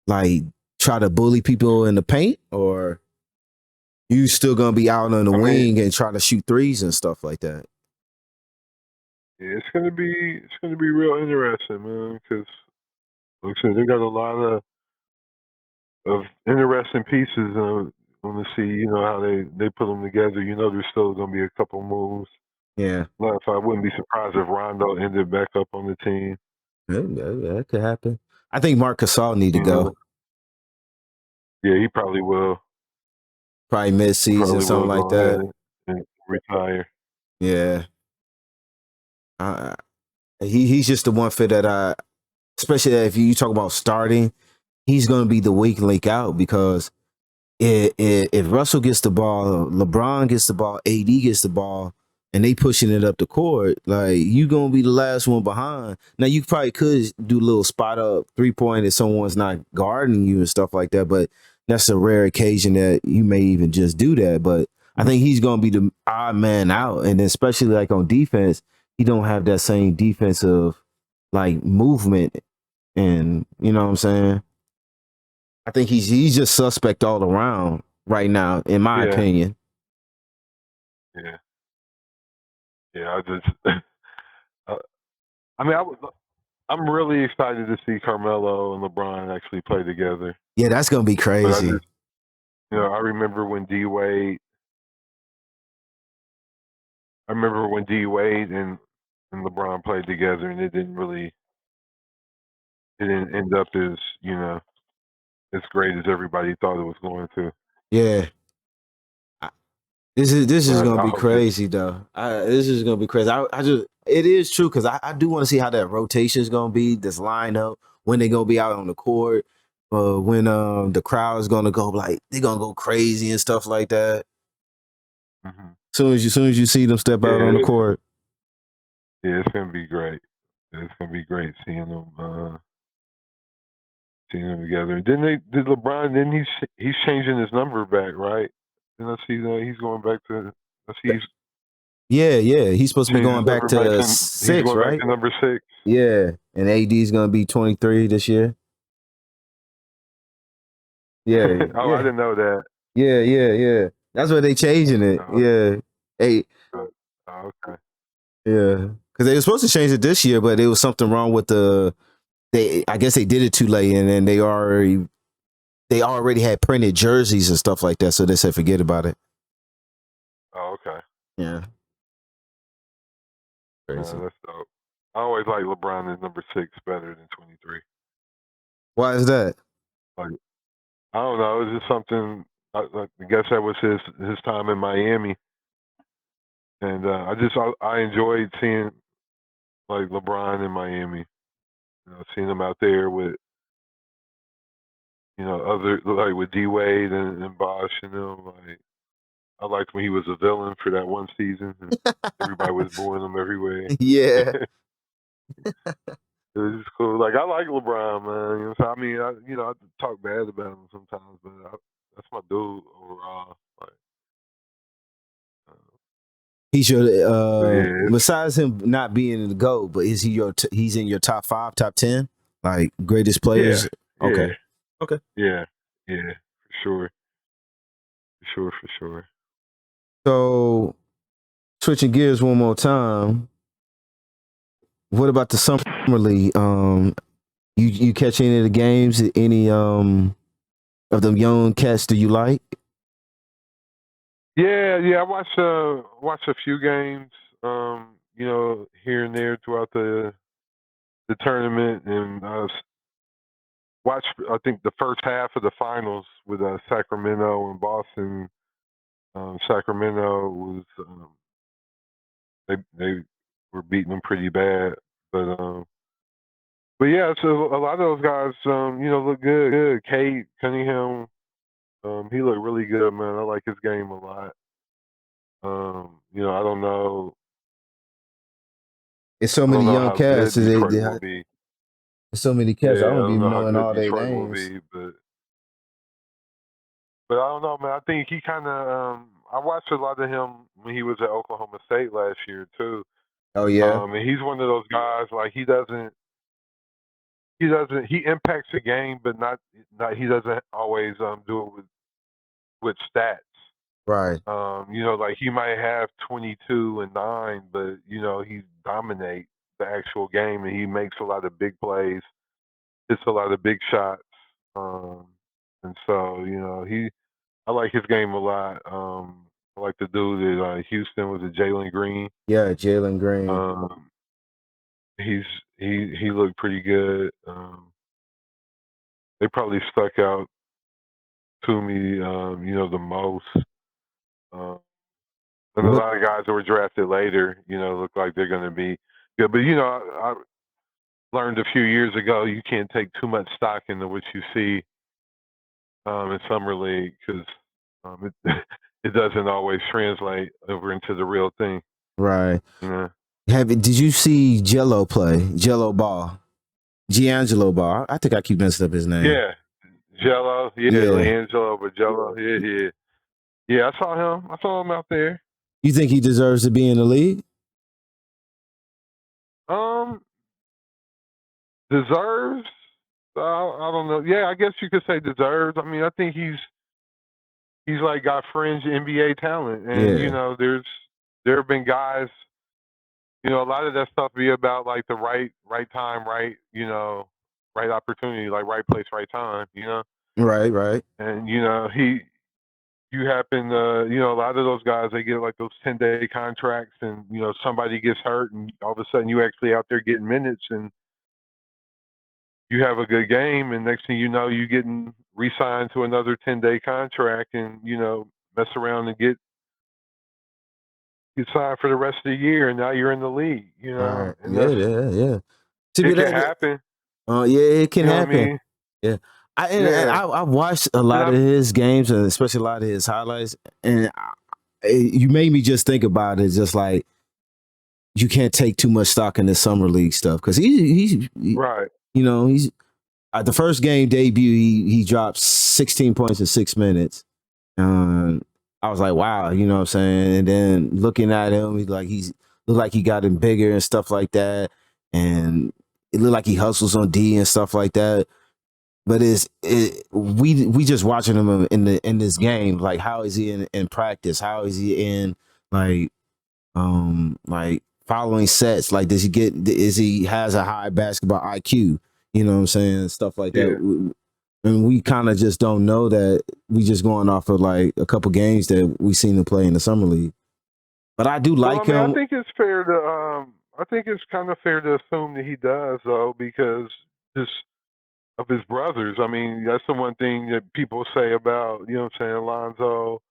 like try to bully people in the paint, or you still gonna be out on the wing and try to shoot threes and stuff like that? Yeah, it's gonna be real interesting, man. Because like I said, they got a lot of interesting pieces on the see. How they put them together. There's still gonna be a couple moves. Yeah, If I wouldn't be surprised if Rondo ended back up on the team. that could happen. I think Marc Gasol need to go. Yeah, he probably will. Probably mid-season, something like Go ahead that. and retire. Yeah, he's just the one fit that especially if you talk about starting, he's going to be the weak link out because if Russell gets the ball, LeBron gets the ball, AD gets the ball, and they pushing it up the court, like you gonna be the last one behind. Now you probably could do a little spot up 3-point if someone's not guarding you and stuff like that, but that's a rare occasion that you may even just do that. But I think he's gonna be the odd man out, and especially like on defense, he don't have that same defensive like movement, and you know what I'm saying. I think he's just suspect all around right now, in my opinion. Yeah. Yeah, I just, I mean, I'm really excited to see Carmelo and LeBron actually play together. Yeah, that's gonna be crazy. I remember when D Wade. I remember when D Wade and LeBron played together, and it didn't end up as great as everybody thought it was going to. Yeah. This is gonna be crazy though. This is gonna be crazy. I just it is true because I do want to see how that rotation is gonna be. This lineup when they gonna be out on the court, when the crowd is gonna go like they're gonna go crazy and stuff like that. Mm-hmm. Soon as you see them step out on the court. Yeah, it's gonna be great. It's gonna be great seeing them together. Did LeBron? Then he's changing his number back, right? And I see that he's going back to. Yeah. He's supposed to be going back to 6, right? Back to number 6. Yeah, and AD is gonna be 23 this year. Yeah. Oh, I didn't know that. Yeah. That's why they changing it. Yeah. Hey. Oh, okay. Yeah, because they were supposed to change it this year, but there was something wrong with I guess they did it too late, and then they already had printed jerseys and stuff like that, so they said forget about it. Oh, okay. Yeah. Crazy. That's dope. I always like LeBron as number 6 better than 23. Why is that? Like, I don't know. It's just something. I guess that was his time in Miami, and I enjoyed seeing like LeBron in Miami. Seeing him out there with other like with D Wade and Bosh. Like I liked when he was a villain for that one season, and everybody was booing him everywhere. Yeah. It was just cool. Like I like LeBron, man. So I mean, I talk bad about him sometimes, but that's my dude overall. Like, he's your besides him not being in the GOAT, but is he he's in your top 5, top 10, like greatest players? Yeah, okay. Yeah, for sure. So switching gears one more time. What about the summer league? You catch any of the games? Any of them young cats do you like? Yeah. I watched a few games, here and there throughout the tournament, and watched I think the first half of the finals with Sacramento and Boston Sacramento was they were beating them pretty bad, but yeah, so a lot of those guys, look good. Good. Kate Cunningham, he looked really good, man. I like his game a lot. I don't know. It's so I many don't know young how cats. good So Detroit will be. there's so many cats. I Yeah, I don't don't even know how knowing good all their Detroit will names. be, but I don't know, man. I think he kind of. I watched a lot of him when he was at Oklahoma State last year too. Oh yeah, And he's one of those guys like he impacts the game, but not he doesn't always do it with stats. right, Like he might have 22 and 9, but he dominates the actual game and he makes a lot of big plays, hits a lot of big shots. Um, and so I like his game a lot. I like the dude at Houston was a Jalen Green. yeah, Jalen Green. Um, he's he looked pretty good. They probably stuck out to me, the most. Um, and a What? lot of guys that were drafted later, look like they're going to be good. But I learned a few years ago you can't take too much stock into what you see in summer league because it it doesn't always translate over into the real thing. Right. You know? Did you see Jello play? Jello Ball, Giangelo Ball. I think I keep messing up his name. Yeah, Jello. Yeah, Yeah. Leangelo, but Jello. Yeah. Yeah, I saw him. I saw him out there. You think he deserves to be in the league? Deserves. I don't know. Yeah, I guess you could say deserves. I mean, I think he's like got fringe NBA talent, and Yeah. there have been guys. A lot of that stuff be about like the right time, right opportunity, like right place, right time. Right. Right. And you happen, a lot of those guys they get like those 10-day contracts, and somebody gets hurt, and all of a sudden you actually out there getting minutes, and you have a good game, and next thing you know, you getting re-signed to another 10-day contract, and mess around and get signed for the rest of the year, and now you're in the league. Right. And Yeah. Yeah. Yeah. To be it can that. happen. Yeah, it can You know what I happen. mean? Yeah. And Yeah. I watched a And lot of I'm his games, and especially a lot of his highlights. And you made me just think about it, just like you can't take too much stock in this summer league stuff because right. he's the first game debut. He dropped 16 points in 6 minutes. I was like, wow, you know what I'm saying? And then looking at him, he's looked like he gotten bigger and stuff like that. And it looked like he hustles on D and stuff like that. But we just watching him in this game. Like, how is he in practice? How is he in like following sets? Like, is he has a high basketball IQ? You know what I'm saying? Stuff like Yeah. that. And we kind of just don't know that. We just going off of like a couple games that we seen him play in the summer league. But I do Well, like I mean, I him. think it's fair to I think it's kind of fair to assume that he does though, because just of his brothers. I mean, that's the one thing that people say about, what I'm saying, Alonzo,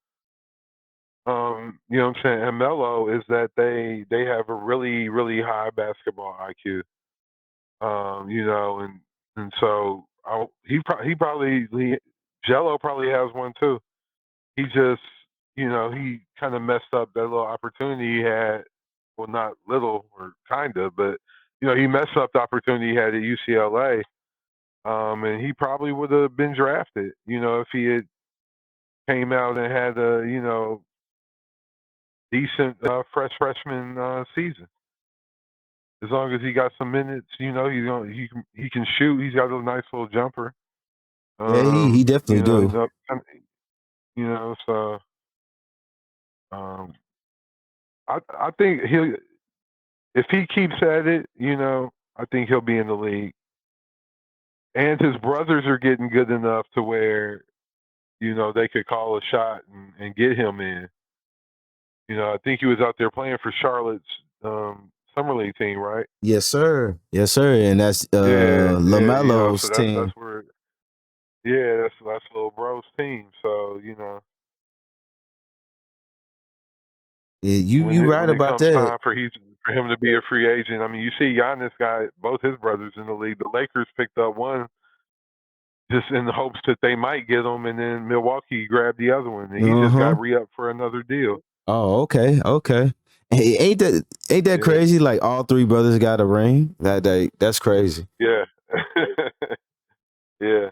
and Melo is that they have a really, really high basketball IQ. And so Jello probably has one too. He just, he kind of messed up that little opportunity he had. Well, not little or kind of, but he messed up the opportunity he had at UCLA. And he probably would have been drafted, if he had came out and had a, decent freshman season. As long as he got some minutes, he can shoot. He's got a nice little jumper. Yeah, he definitely do. So I think if he keeps at it, I think he'll be in the league. And his brothers are getting good enough to where, they could call a shot and get him in. I think he was out there playing for Charlotte's summer league team, right? Yes, sir. Yes, sir. And that's Yeah, LaMelo's so team. that's where, yeah, that's little bro's team. So You right when it about comes that. time for him to be a free agent. I mean, you see Giannis got both his brothers in the league. The Lakers picked up one just in the hopes that they might get him, and then Milwaukee grabbed the other one, and he just got re-up for another deal. Oh, okay. Hey, ain't that crazy? Like all three brothers got a ring. That's crazy. Yeah. Yeah.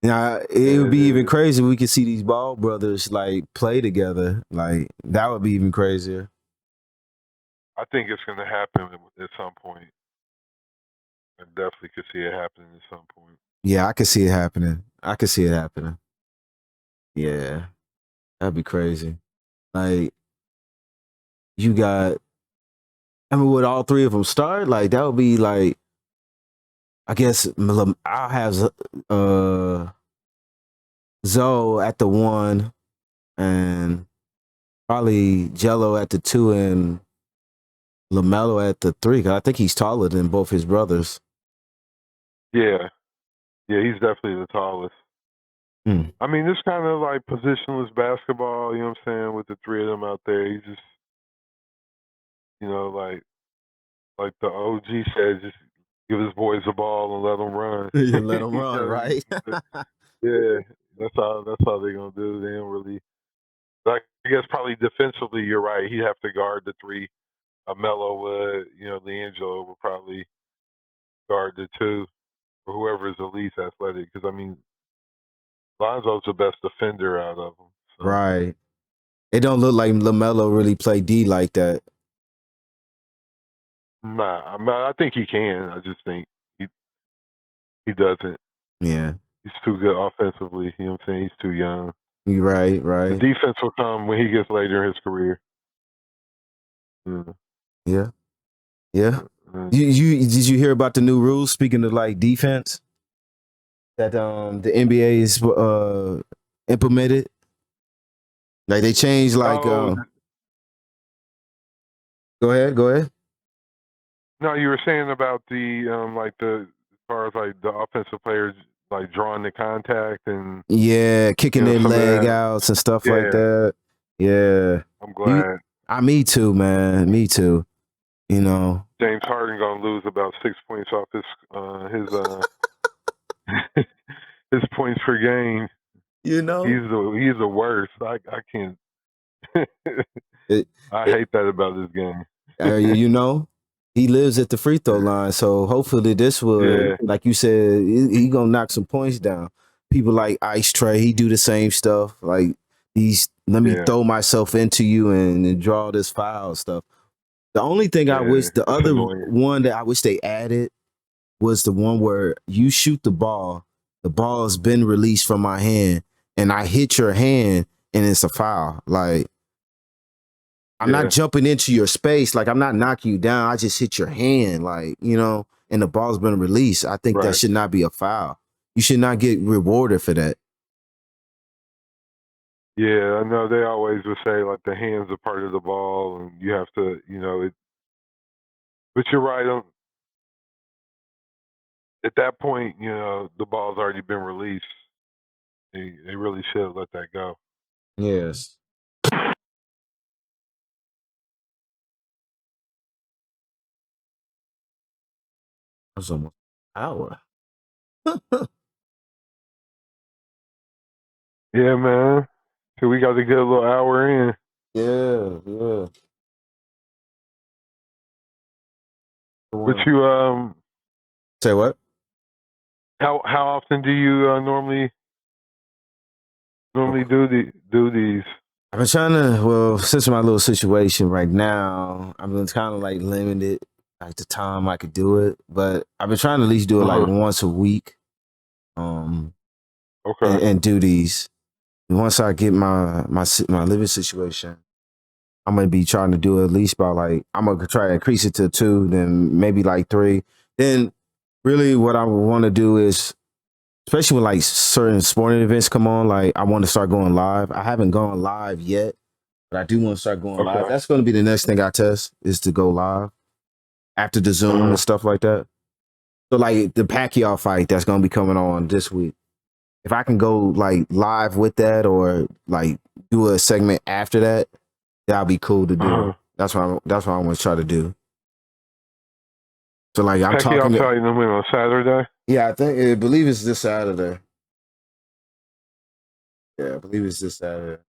Now it would be even crazier. We could see these Ball brothers like play together. Like that would be even crazier. I think it's going to happen at some point. I definitely could see it happening at some point. Yeah, I could see it happening. Yeah, that'd be crazy. Like you got, I mean, would all three of them start? Like that would be like, I guess I'll have Zoe at the 1 and probably Jello at the 2 and LaMelo at the 3. Cause I think he's taller than both his brothers. Yeah. Yeah, he's definitely the tallest. I mean, it's kind of like positionless basketball, you know what I'm saying, with the three of them out there. He's just, you know, like the OG said, just give his boys the ball and let them run. You let them run, right? Yeah, that's how they're gonna do. They don't really. Like, I guess probably defensively, you're right. He'd have to guard the three. Melo would, you know, D'Angelo would probably guard the 2, or whoever is the least athletic. Because I mean, Lonzo's the best defender out of them. So. Right. It don't look like LaMelo really play D like that. Nah, I think he can. I just think he doesn't. Yeah. He's too good offensively. You know what I'm saying? He's too young. You're right. The defense will come when he gets later in his career. Yeah. You did you hear about the new rules? Speaking of like defense, that the NBA is implemented. Like they changed like. Go ahead. No, you were saying about the like the as far as like the offensive players like drawing the contact and kicking their leg outs and stuff like that. Yeah, I'm glad. Me too, man. Me too. You know, James Harden gonna lose about 6 points off his his points per game. You know, he's the worst. I can't. I hate that about this game. You know, he lives at the free throw line, so hopefully this will, like you said, he gonna knock some points down. People like Ice Trey, he do the same stuff. Like let me throw myself into you and draw this foul stuff. The only thing I wish, the other one that I wish they added was the one where you shoot the ball has been released from my hand, and I hit your hand, and it's a foul. Like, I'm not jumping into your space. Like, I'm not knocking you down. I just hit your hand, like, you know, and the ball's been released. I think that should not be a foul. You should not get rewarded for that. Yeah, I know they always would say, like, the hands are part of the ball, and you have to, you know, but you're right. At that point, you know, the ball's already been released. They really should have let that go. Yes. That's almost an hour. Yeah, man. So we got to get a little hour in. Yeah. But you say what? How often do you normally do these? I've been trying to, well, since my little situation right now, I've been kind of like limited, like the time I could do it. But I've been trying to at least do it like once a week. And do these. And once I get my living situation, I'm gonna be trying to do at least about like, I'm gonna try to increase it to 2, then maybe like 3. Then really what I want to do is, especially when like certain sporting events come on, like I want to start going live. I haven't gone live yet, but I do want to start going live. That's going to be the next thing I test, is to go live after the Zoom and stuff like that. So like the Pacquiao fight that's going to be coming on this week, if I can go like live with that or like do a segment after that, that'll be cool to do. That's what I want to try to do. So like I'm Pacquiao talking to, fighting him on Saturday. yeah, I believe it's this Saturday. Yeah, I believe it's this Saturday.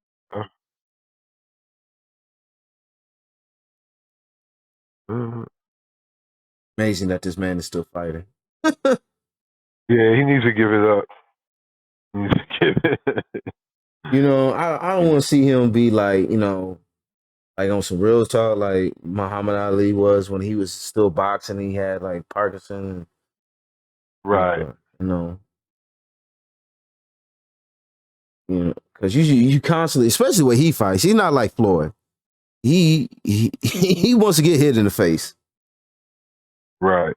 Amazing that this man is still fighting. Yeah, he needs to give it up. He needs to give it. You know, I don't want to see him be like, you know, like on some real talk, like Muhammad Ali was when he was still boxing. He had like Parkinson, Right. you know, because you constantly, especially when he fights, he's not like Floyd. He wants to get hit in the face. Right.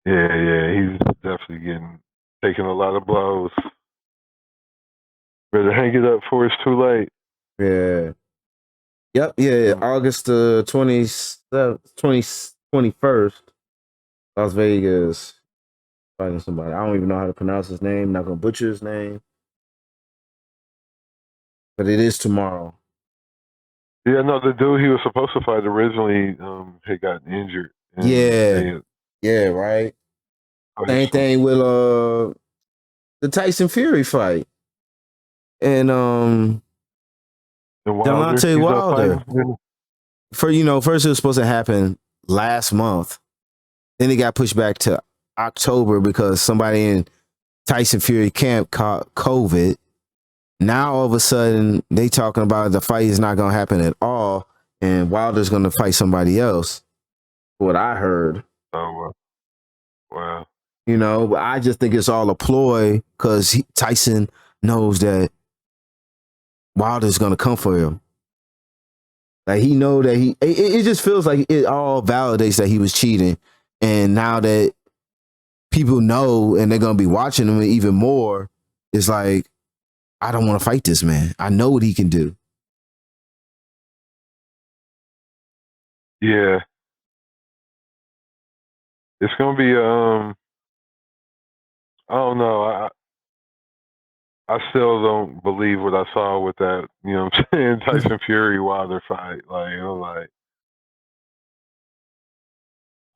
Yeah, he's definitely taking a lot of blows. Better hang it up before it's too late. Yeah. Yep. Yeah. August 21st, Las Vegas. Fighting somebody. I don't even know how to pronounce his name. Not gonna butcher his name, but it is tomorrow. Yeah, no, the dude he was supposed to fight originally had gotten injured. Yeah, right. Same thing with the Tyson Fury fight and Deontay Wilder. First it was supposed to happen last month. Then it got pushed back to October because somebody in Tyson Fury camp caught COVID. Now all of a sudden they talking about the fight is not going to happen at all, and Wilder's going to fight somebody else. What I heard. Oh, wow. You know, but I just think it's all a ploy because Tyson knows that Wilder's going to come for him. Like he know that it just feels like it all validates that he was cheating, and now that people know and they're going to be watching him even more, it's like, I don't want to fight this man. I know what he can do. Yeah. It's going to be, I don't know. I still don't believe what I saw with that, you know what I'm saying, Tyson Fury Wilder fight. Like,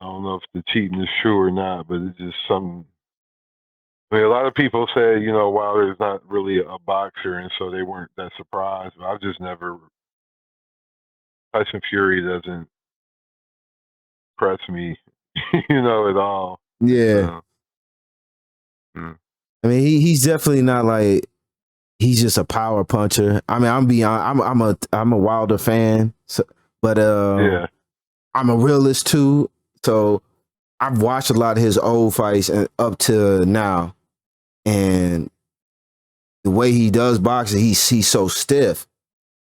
I don't know if the cheating is true or not, but it's just something. I mean, a lot of people say, you know, Wilder is not really a boxer, and so they weren't that surprised. But I've just never. Tyson Fury doesn't impress me, you know, at all. Yeah. I mean, he's definitely not like he's just a power puncher. I mean, I'm a Wilder fan, but yeah. I'm a realist too. So I've watched a lot of his old fights up to now, and the way he does boxing, he's so stiff,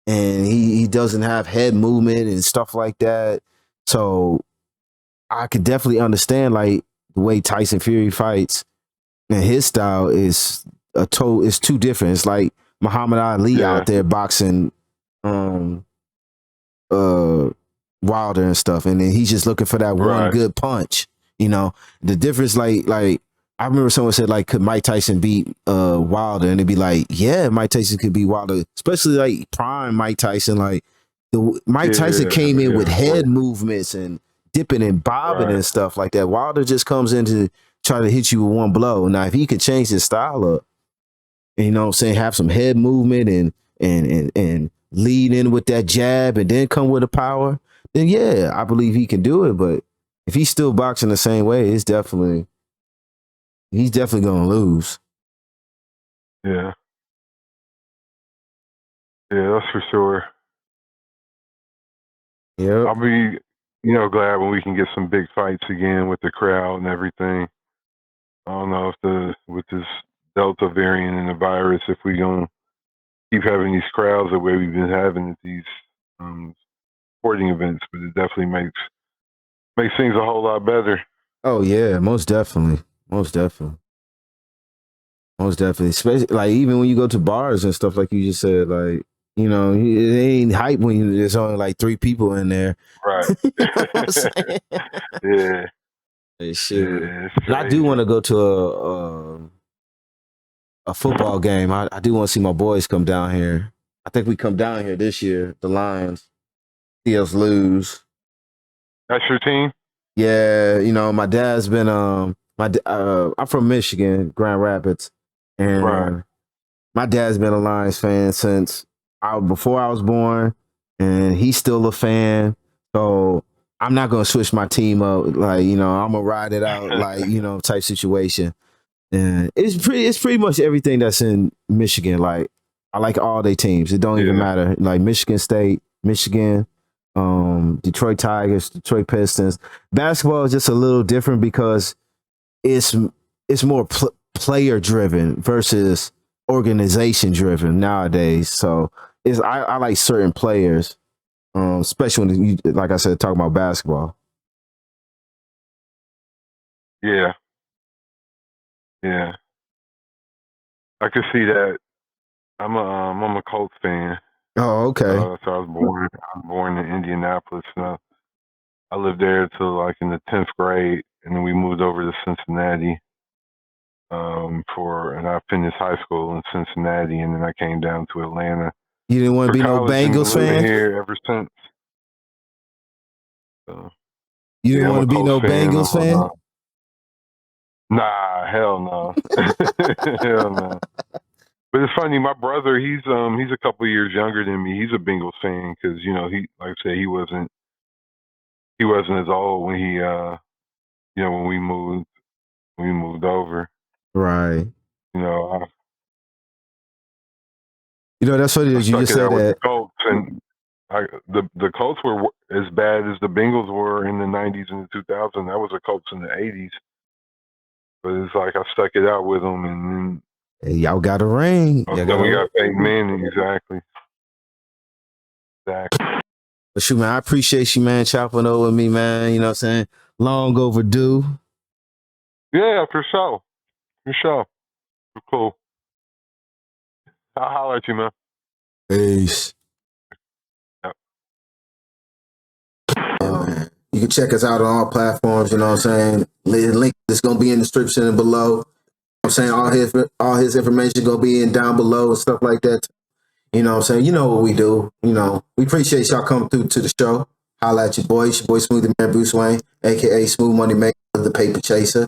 and he doesn't have head movement and stuff like that. So I could definitely understand like the way Tyson Fury fights, and his style is it's too different. It's like Muhammad Ali out there boxing Wilder and stuff, and then he's just looking for that one good punch. You know, the difference, like I remember someone said, like, could Mike Tyson beat Wilder? And it'd be like, yeah, Mike Tyson could beat Wilder, especially like prime Mike Tyson. Like Mike Tyson came in with head movements and dipping and bobbing and stuff like that. Wilder just comes in to try to hit you with one blow. Now, if he could change his style up, and, you know what I'm saying, have some head movement and lead in with that jab and then come with the power, then yeah, I believe he can do it. But if he's still boxing the same way, he's definitely gonna lose. Yeah. Yeah, that's for sure. Yeah. I'll be, you know, glad when we can get some big fights again with the crowd and everything. I don't know if with this Delta variant and the virus, if we gonna keep having these crowds the way we've been having at these sporting events, but it definitely makes things a whole lot better. Oh yeah, most definitely. Especially like even when you go to bars and stuff, like you just said, like, you know, it ain't hype when there's only like 3 people in there. Right. You know what I'm saying? Yeah. Hey, shit. Yeah, But I do want to go to a football game. I do want to see my boys come down here. I think we come down here this year, the Lions, see us lose. That's your team? Yeah, you know, my dad's been I'm from Michigan, Grand Rapids, Right. and my dad's been a Lions fan since before I was born, and he's still a fan. So I'm not gonna switch my team up. Like, you know, I'm gonna ride it out, like, you know, type situation. And it's pretty much everything that's in Michigan. Like, I like all their teams. It don't even Yeah. matter. Like Michigan State, Michigan, Detroit Tigers, Detroit Pistons. Basketball is just a little different because it's it's more player driven versus organization driven nowadays. So I like certain players, especially when you, like I said, talking about basketball. Yeah. Yeah. I can see that. I'm a Colts fan. Oh, okay. So I was born in Indianapolis. I lived there till like in the 10th grade, and then we moved over to Cincinnati. And I finished high school in Cincinnati, and then I came down to Atlanta You didn't want to for be no college, and Bengals been living fan? here ever since. So, You didn't yeah, I'm want a to be Colts no fan. Bengals fan? Nah, hell no, hell no. But it's funny. My brother, he's a couple years younger than me. He's a Bengals fan because you know he, like I said, he wasn't as old when he you know when we moved over. Right. You know, You know, that's funny I that you stuck just it said out with the that. Colts, and the Colts were as bad as the Bengals were in the 90s and the 2000s. That was the Colts in the 80s. But it's like I stuck it out with them, and then Hey, y'all got a ring. all of Y'all a got sudden we a got Peyton Manning. Exactly. But shoot, man, I appreciate you, man, chopping over with me, man. You know what I'm saying? Long overdue. Yeah, for sure. For sure. Cool. I'll holler at you, man. Peace. Yep. You can check us out on all platforms, you know what I'm saying? The link is going to be in the description below. I'm saying all his information going to be in down below and stuff like that. You know what I'm saying? You know what we do. You know, we appreciate y'all coming through to the show. Holla at your boy Smoothie Man Bruce Wayne, a.k.a. Smooth Money Maker, the Paper Chaser.